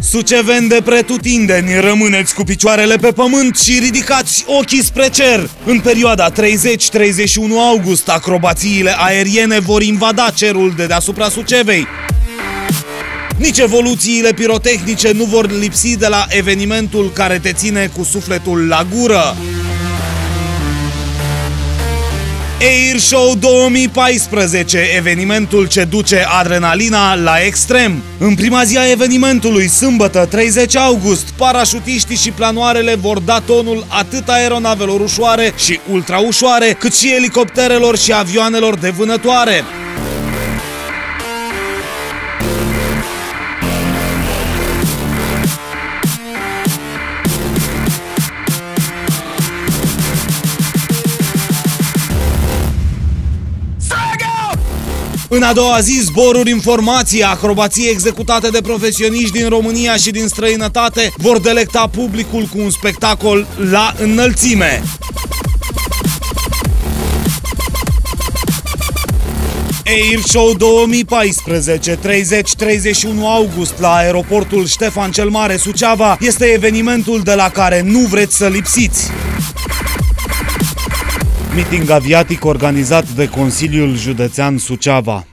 Suceveni de pretutindeni, rămâneți cu picioarele pe pământ și ridicați ochii spre cer. În perioada 30-31 august, acrobațiile aeriene vor invada cerul de deasupra Sucevei. Nici evoluțiile pirotehnice nu vor lipsi de la evenimentul care te ține cu sufletul la gură. Air Show 2014, evenimentul ce duce adrenalina la extrem. În prima zi a evenimentului, sâmbătă 30 august, parașutiștii și planoarele vor da tonul atât aeronavelor ușoare și ultraușoare, cât și elicopterelor și avioanelor de vânătoare. În a doua zi, zboruri în formație, acrobații executate de profesioniști din România și din străinătate vor delecta publicul cu un spectacol la înălțime. Air Show 2014, 30-31 august, la aeroportul Ștefan cel Mare, Suceava, este evenimentul de la care nu vreți să lipsiți. Meeting aviatic organizat de Consiliul Județean Suceava.